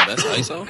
That's ISO.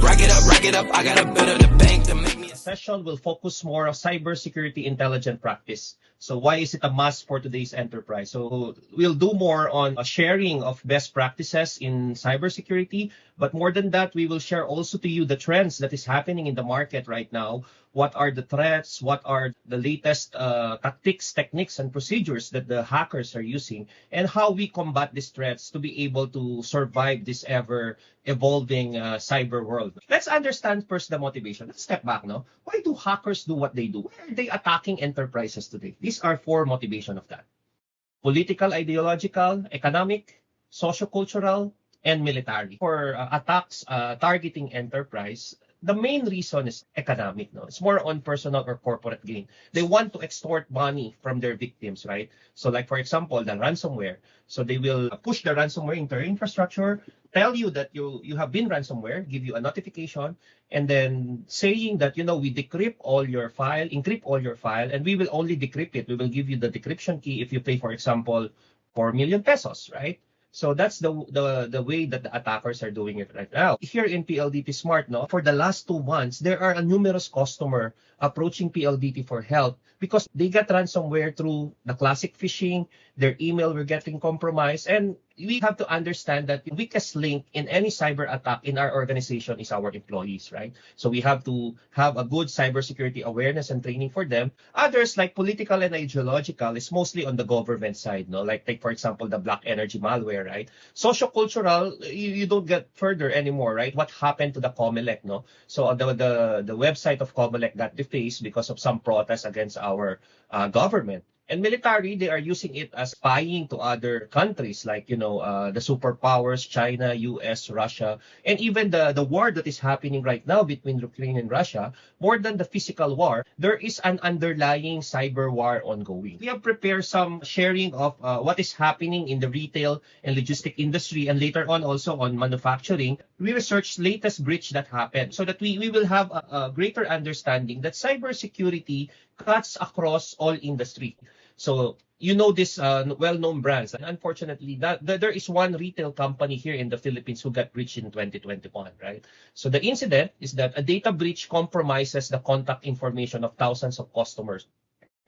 Rack it up, I got a bit of the bank to make me. The session will focus more on cybersecurity intelligent practice. So why is it a must for today's enterprise? So we'll do more on a sharing of best practices in cybersecurity, but more than that, we will share also to you the trends that is happening in the market right now. What are the threats? What are the latest tactics, techniques, and procedures that the hackers are using, and how we combat these threats to be able to survive this ever-evolving cyber world. Let's understand first the motivation. Let's step back, no? Why do hackers do what they do? Why are they attacking enterprises today? These are four motivations of that: political, ideological, economic, socio-cultural, and military. For attacks targeting enterprise, the main reason is economic. No, it's more on personal or corporate gain. They want to extort money from their victims, right? So, like for example, the ransomware. So they will push the ransomware into your infrastructure, tell you that you have been ransomware, give you a notification, and then saying that we decrypt all your file, encrypt all your file, and we will only decrypt it. We will give you the decryption key if you pay, for example, 4 million pesos, right? So that's the way that the attackers are doing it right now. Here in PLDT Smart, for the last 2 months, there are numerous customers approaching PLDT for help because they got ransomware through the classic phishing, their email were getting compromised, and we have to understand that the weakest link in any cyber attack in our organization is our employees, right? So we have to have a good cybersecurity awareness and training for them. Others, like political and ideological, is mostly on the government side, like take, for example, the black energy malware, right? Socio-cultural, you don't get further anymore, right? What happened to the COMELEC, no? So the website of COMELEC got defaced because of some protests against our government. And military, they are using it as spying to other countries like, the superpowers, China, US, Russia, and even the war that is happening right now between Ukraine and Russia. More than the physical war, there is an underlying cyber war ongoing. We have prepared some sharing of what is happening in the retail and logistic industry, and later on also on manufacturing. We researched latest breach that happened so that we will have a greater understanding that cybersecurity cuts across all industry. So these well-known brands. And unfortunately, there is one retail company here in the Philippines who got breached in 2021, right? So the incident is that a data breach compromises the contact information of thousands of customers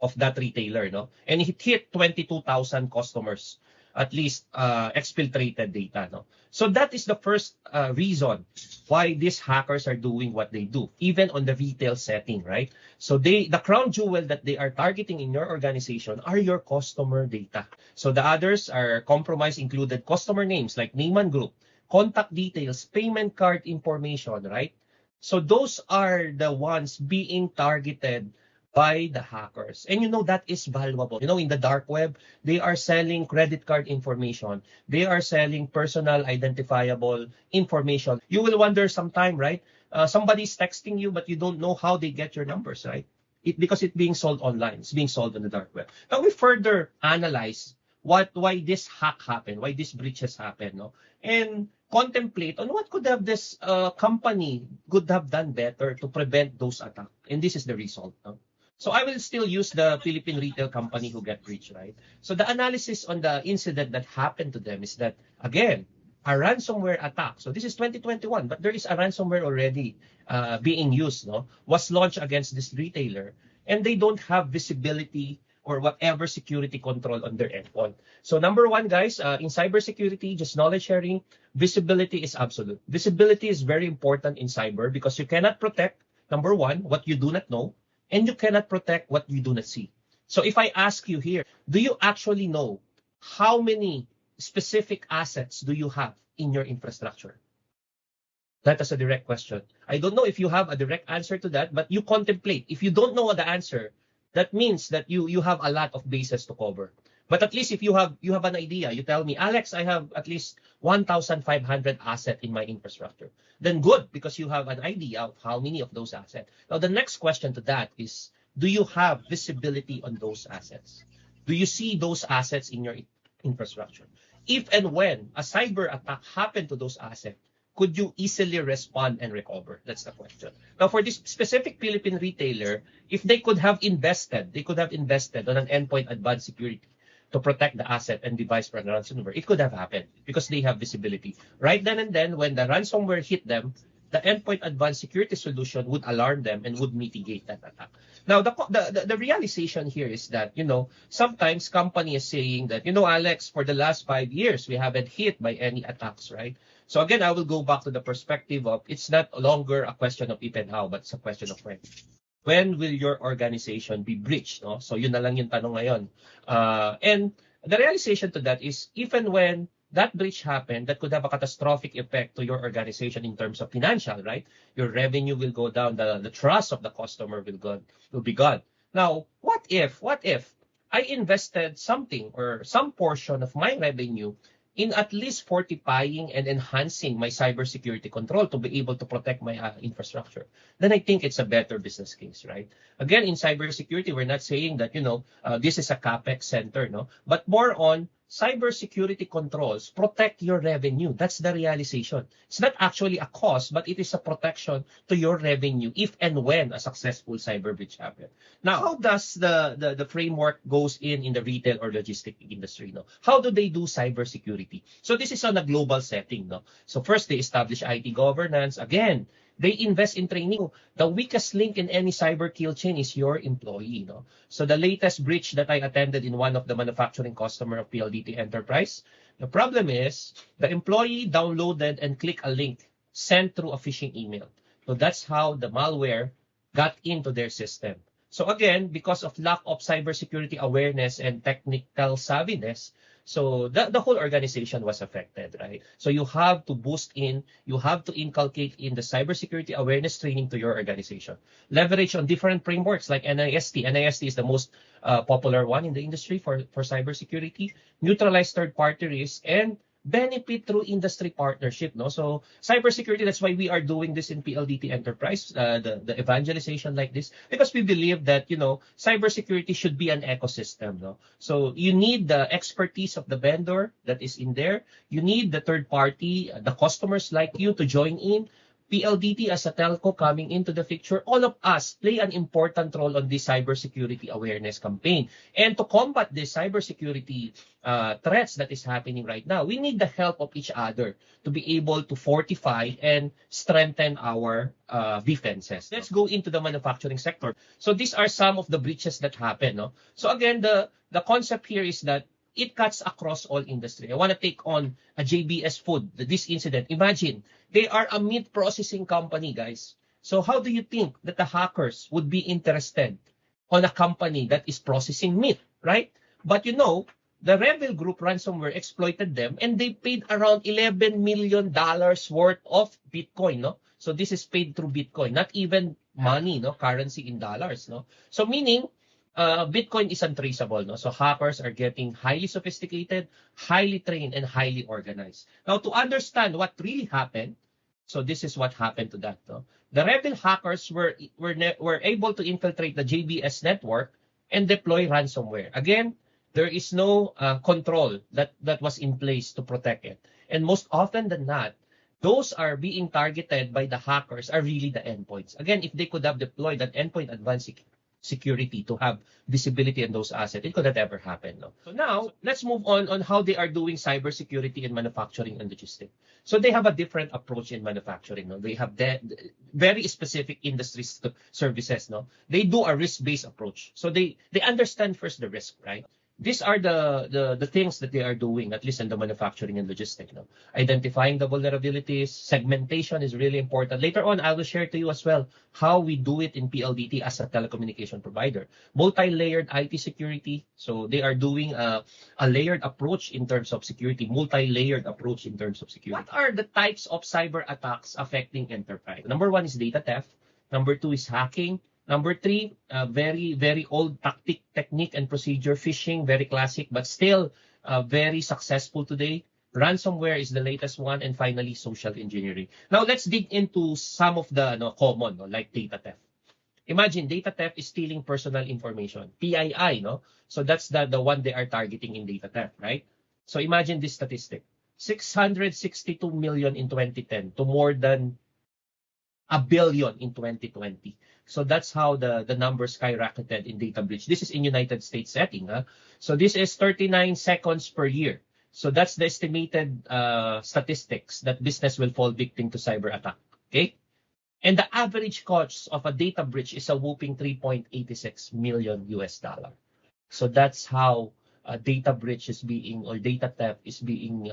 of that retailer, and it hit 22,000 customers, at least exfiltrated data, So that is the first reason why these hackers are doing what they do, even on the retail setting, right? So the crown jewel that they are targeting in your organization are your customer data. So the others are compromised, included customer names like name and group, contact details, payment card information, right? So those are the ones being targeted by the hackers. And that is valuable. In the dark web, they are selling credit card information. They are selling personal identifiable information. You will wonder sometime, right? Somebody's texting you, but you don't know how they get your numbers, right? Because it's being sold online. It's being sold on the dark web. Now we further analyze why this hack happened, why this breaches happened, and contemplate on what could have this company could have done better to prevent those attacks. And this is the result. So I will still use the Philippine retail company who got breached, right? So the analysis on the incident that happened to them is that, again, a ransomware attack. So this is 2021, but there is a ransomware already being used, was launched against this retailer, and they don't have visibility or whatever security control on their endpoint. So number one, guys, in cybersecurity, just knowledge sharing, visibility is absolute. Visibility is very important in cyber because you cannot protect, number one, what you do not know, and you cannot protect what you do not see. So if I ask you here, do you actually know how many specific assets do you have in your infrastructure? That is a direct question. I don't know if you have a direct answer to that, but you contemplate. If you don't know the answer, that means that you have a lot of bases to cover. But at least if you have an idea, you tell me, Alex, I have at least 1,500 assets in my infrastructure. Then good, because you have an idea of how many of those assets. Now, the next question to that is, do you have visibility on those assets? Do you see those assets in your infrastructure? If and when a cyber attack happened to those assets, could you easily respond and recover? That's the question. Now, for this specific Philippine retailer, if they could have invested on an endpoint advanced security, to protect the asset and device from ransomware, it could have happened because they have visibility. Right then and then, when the ransomware hit them, the endpoint advanced security solution would alarm them and would mitigate that attack. Now, the realization here is that, sometimes company is saying that, Alex, for the last 5 years, we haven't hit by any attacks, right? So again, I will go back to the perspective of it's not longer a question of if and how, but it's a question of when. When will your organization be breached? No? So yun na lang yung tanong ngayon. And the realization to that is even when that breach happened, that could have a catastrophic effect to your organization in terms of financial, right? Your revenue will go down, the trust of the customer will be gone. Now, what if I invested something or some portion of my revenue in at least fortifying and enhancing my cybersecurity control to be able to protect my infrastructure? Then I think it's a better business case, right? Again, in cybersecurity, we're not saying that, this is a CapEx center, no? But more on cybersecurity controls protect your revenue. That's the realization. It's not actually a cost, but it is a protection to your revenue if and when a successful cyber breach happens. Now, how does the framework goes in the retail or logistic industry? No? How do they do cybersecurity? So this is on a global setting. No? So first, they establish IT governance. Again, they invest in training. The weakest link in any cyber kill chain is your employee. No? So the latest breach that I attended in one of the manufacturing customer of PLDT Enterprise, the problem is the employee downloaded and clicked a link sent through a phishing email. So that's how the malware got into their system. So again, because of lack of cybersecurity awareness and technical savviness, so the whole organization was affected, right? So you have to you have to inculcate in the cybersecurity awareness training to your organization. Leverage on different frameworks like NIST. NIST is the most popular one in the industry for cybersecurity. Neutralize third-party risk and benefit through industry partnership. No? So cybersecurity, that's why we are doing this in PLDT Enterprise, the evangelization like this, because we believe that, cybersecurity should be an ecosystem. No? So you need the expertise of the vendor that is in there. You need the third party, the customers like you to join in. PLDT as a telco coming into the picture, all of us play an important role on this cybersecurity awareness campaign. And to combat this cybersecurity threats that is happening right now, we need the help of each other to be able to fortify and strengthen our defenses. Let's go into the manufacturing sector. So these are some of the breaches that happen. No? So again, the concept here is that it cuts across all industry. I want to take on a JBS Food, this incident. Imagine, they are a meat processing company, guys. So how do you think that the hackers would be interested on a company that is processing meat, right? But the Rebel Group ransomware exploited them and they paid around $11 million worth of Bitcoin, no? So this is paid through Bitcoin, not even money, no? Currency in dollars, no? So meaning, Bitcoin is untraceable. No? So hackers are getting highly sophisticated, highly trained, and highly organized. Now, to understand what really happened, so this is what happened to that. No? The rebel hackers were able to infiltrate the JBS network and deploy ransomware. Again, there is no control that was in place to protect it. And most often than not, those are being targeted by the hackers are really the endpoints. Again, if they could have deployed an endpoint advanced security to have visibility in those assets, it could have ever happened. No? So now, let's move on how they are doing cybersecurity in manufacturing and logistics. So they have a different approach in manufacturing. No? They have very specific industry services. No? They do a risk-based approach. So they understand first the risk, right? These are the things that they are doing, at least in the manufacturing and logistics. No? Identifying the vulnerabilities, segmentation is really important. Later on, I will share to you as well how we do it in PLDT as a telecommunication provider. Multi-layered IT security. So they are doing a layered approach in terms of security, multi-layered approach in terms of security. What are the types of cyber attacks affecting enterprise? Number one is data theft. Number two is hacking. Number three, very, very old technique and procedure, phishing, very classic, but still very successful today. Ransomware is the latest one. And finally, social engineering. Now, let's dig into some of the common, like data theft. Imagine data theft is stealing personal information, PII, no? So that's the one they are targeting in data theft, right? So imagine this statistic, 662 million in 2010 to more than a billion in 2020. So that's how the numbers skyrocketed in data breach. This is in United States setting. So this is 39 seconds per year. So that's the estimated statistics that business will fall victim to cyber attack. Okay? And the average cost of a data breach is a whopping 3.86 million US dollar. So that's how data breach is being, or data theft is being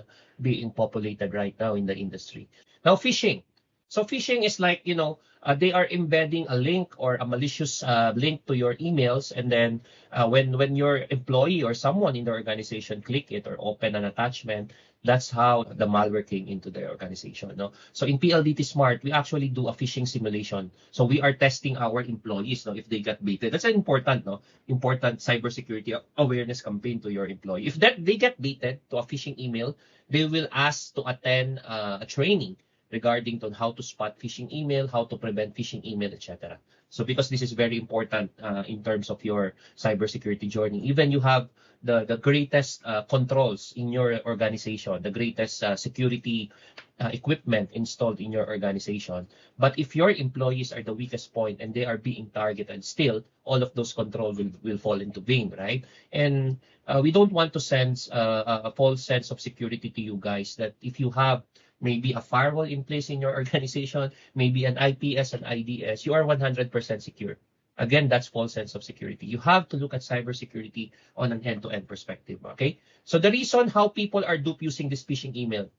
populated right now in the industry. Now, phishing. So phishing is like, they are embedding a link or a malicious link to your emails, and then when your employee or someone in the organization click it or open an attachment, that's how the malware came into their organization. No? So in PLDT Smart, we actually do a phishing simulation. So we are testing our employees, if they get baited. That's an important cybersecurity awareness campaign to your employee. If they get baited to a phishing email, they will ask to attend a training regarding to how to spot phishing email, how to prevent phishing email, etc. So because this is very important in terms of your cybersecurity journey, even you have the greatest controls in your organization, the greatest security equipment installed in your organization. But if your employees are the weakest point and they are being targeted, still, all of those controls will fall into vain, right? And we don't want to send a false sense of security to you guys that if you have maybe a firewall in place in your organization, maybe an IPS and IDS, you are 100% secure. Again, that's false sense of security. You have to look at cybersecurity on an end-to-end perspective, okay? So the reason how people are duped using this phishing email,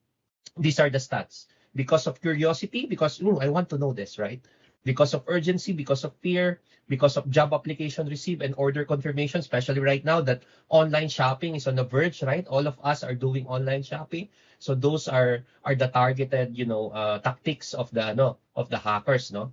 these are the stats. Because of curiosity, because I want to know this, right? Because of urgency, because of fear, because of job application received and order confirmation, especially right now that online shopping is on the verge, right? All of us are doing online shopping. So those are the targeted, tactics of the hackers, no?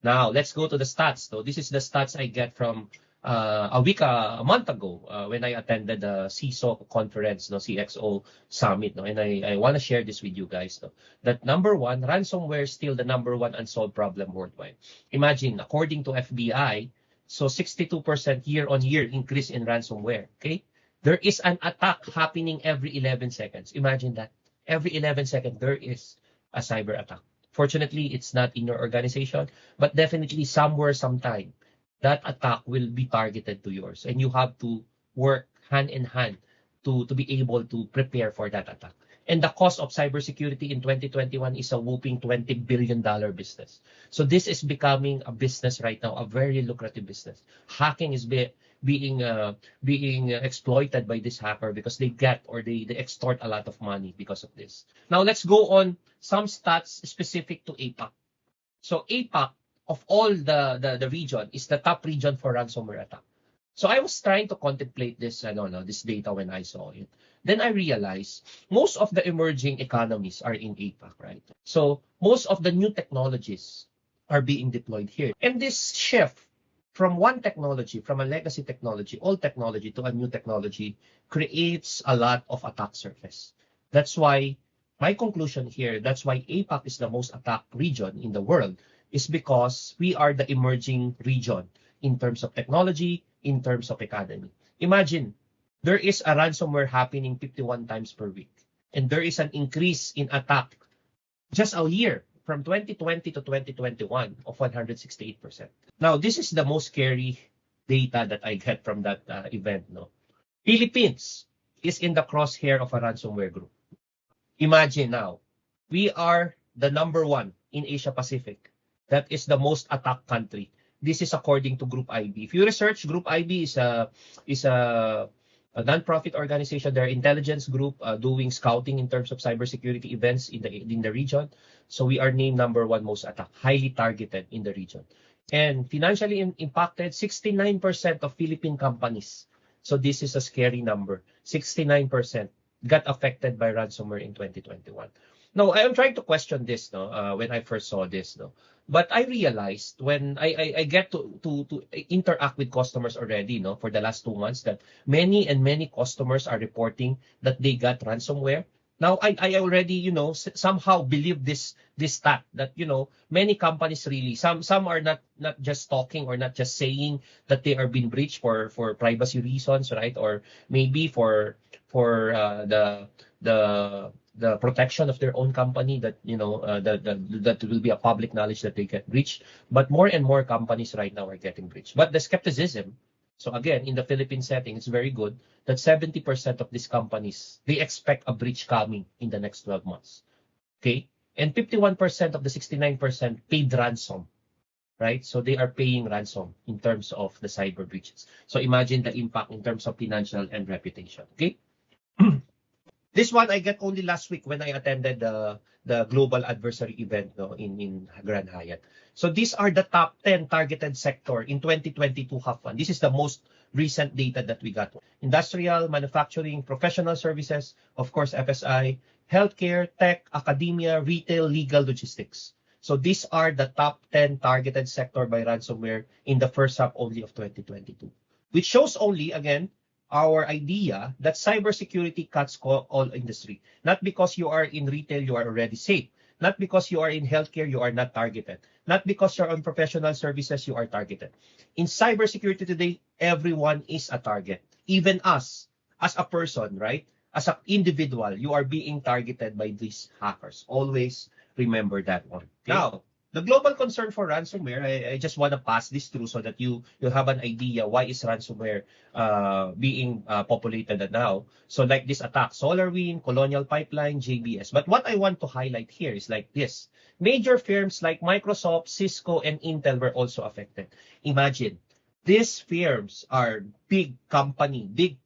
Now, let's go to the stats. So this is the stats I get from a month ago when I attended the CISO conference, CXO summit. And I want to share this with you guys. That number one, ransomware is still the number one unsolved problem worldwide. Imagine, according to FBI, so 62% year-on-year increase in ransomware. Okay, there is an attack happening every 11 seconds. Imagine that. Every 11 seconds, there is a cyber attack. Fortunately, it's not in your organization, but definitely somewhere, sometime, that attack will be targeted to yours. And you have to work hand in hand to be able to prepare for that attack. And the cost of cybersecurity in 2021 is a whopping $20 billion business. So this is becoming a business right now, a very lucrative business. Hacking is being exploited by this hacker because they get or they extort a lot of money because of this. Now let's go on some stats specific to APAC. So APAC, of all the region, is the top region for ransomware attack. So I was trying to contemplate this data when I saw it. Then I realized most of the emerging economies are in APAC, right? So most of the new technologies are being deployed here. And this shift from one technology, from a legacy technology, old technology, to a new technology creates a lot of attack surface. That's why my conclusion here, that's why APAC is the most attacked region in the world, is because we are the emerging region in terms of technology, in terms of economy. Imagine, there is a ransomware happening 51 times per week. And there is an increase in attack just a year from 2020 to 2021 of 168%. Now, this is the most scary data that I get from that event. Philippines is in the crosshair of a ransomware group. Imagine now, we are the number one in Asia Pacific. That is the most attacked country. This is according to Group IB. If you research, Group IB is a non-profit organization. They're intelligence group doing scouting in terms of cybersecurity events in the region. So we are named number one most attacked, highly targeted in the region. And financially impacted, 69% of Philippine companies. So this is a scary number. 69% got affected by ransomware in 2021. Now, I am trying to question this when I first saw this. But I realized when I get to interact with customers already for the last 2 months that many customers are reporting that they got ransomware. Now, I already, somehow believe this stat that, many companies really, some are not just talking or not just saying that they are being breached for privacy reasons, right? Or maybe for the the protection of their own company, that that will be a public knowledge that they get breached. But more and more companies right now are getting breached. But the skepticism, so again, in the Philippine setting, it's very good that 70% of these companies, they expect a breach coming in the next 12 months. Okay? And 51% of the 69% paid ransom, right? So they are paying ransom in terms of the cyber breaches. So imagine the impact in terms of financial and reputation. Okay? This one I get only last week when I attended the global adversary event, no, in Grand Hyatt. So these are the top 10 targeted sector in 2022 HAFAN. This is the most recent data that we got. Industrial, manufacturing, professional services, of course FSI, healthcare, tech, academia, retail, legal, logistics. So these are the top 10 targeted sector by ransomware in the first half only of 2022, which shows only, again, our idea that cybersecurity cuts all industry. Not because you are in retail, you are already safe. Not because you are in healthcare, you are not targeted. Not because you're on professional services, you are targeted. In cybersecurity today, everyone is a target. Even us, as a person, right? As an individual, you are being targeted by these hackers. Always remember that one. Okay? Now, the global concern for ransomware, I just want to pass this through so that you have an idea why is ransomware being populated now. So like this attack, SolarWinds, Colonial Pipeline, JBS. But what I want to highlight here is like this. Major firms like Microsoft, Cisco, and Intel were also affected. Imagine, these firms are big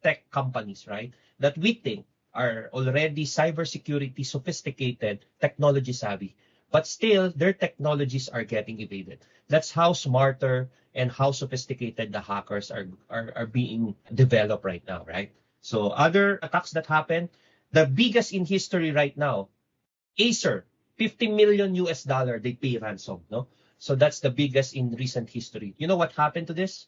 tech companies, right? That we think are already cybersecurity sophisticated, technology savvy. But still, their technologies are getting evaded. That's how smarter and how sophisticated the hackers are being developed right now, right? So other attacks that happen, the biggest in history right now, Acer, 50 million US dollar they pay ransom, no? So that's the biggest in recent history. You know what happened to this?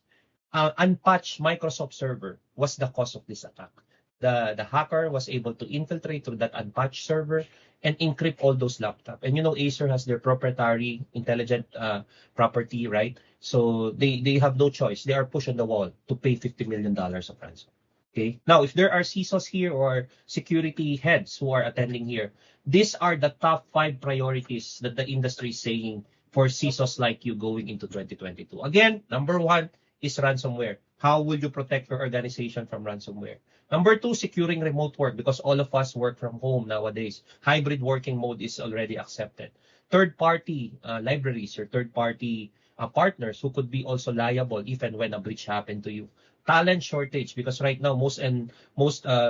Unpatched Microsoft server was the cause of this attack. The hacker was able to infiltrate through that unpatched server and encrypt all those laptops. And Acer has their proprietary intelligent property, right? So they have no choice. They are pushed on the wall to pay $50 million of ransom. Okay. Now, if there are CISOs here or security heads who are attending here, these are the top 5 priorities that the industry is saying for CISOs like you going into 2022. Again, number 1 is ransomware. How will you protect your organization from ransomware? Number 2, securing remote work, because all of us work from home nowadays. Hybrid working mode is already accepted. Third-party libraries or third-party partners who could be also liable if and when a breach happened to you. Talent shortage, because right now most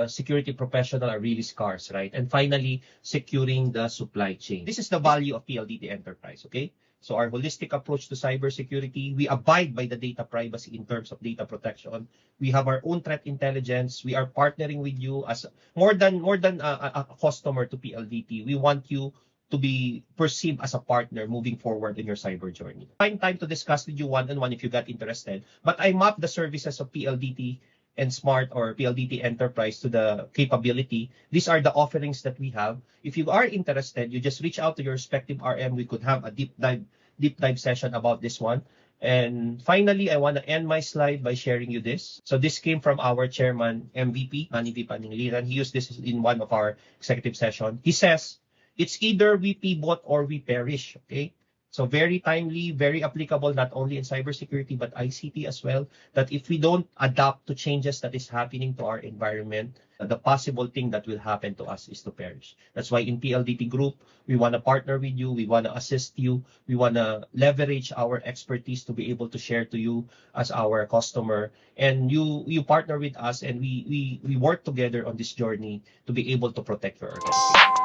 security professionals are really scarce, right? And finally, securing the supply chain. This is the value of PLDT Enterprise, okay? So our holistic approach to cybersecurity, we abide by the data privacy in terms of data protection. We have our own threat intelligence. We are partnering with you as more than a customer to PLDT. We want you to be perceived as a partner moving forward in your cyber journey. Find time to discuss with you one-on-one if you got interested. But I map the services of PLDT and Smart or PLDT Enterprise to the capability. These are the offerings that we have. If you are interested, you just reach out to your respective RM. We could have a deep dive session about this one. And finally, I want to end my slide by sharing you this. So this came from our chairman, MVP, Manny V. Paningliran. He used this in one of our executive sessions. He says, it's either we pivot or we perish, okay? So very timely, very applicable, not only in cybersecurity, but ICT as well, that if we don't adapt to changes that is happening to our environment, the possible thing that will happen to us is to perish. That's why in PLDT Group, we want to partner with you, we want to assist you, we want to leverage our expertise to be able to share to you as our customer. And you partner with us, and we work together on this journey to be able to protect your organization.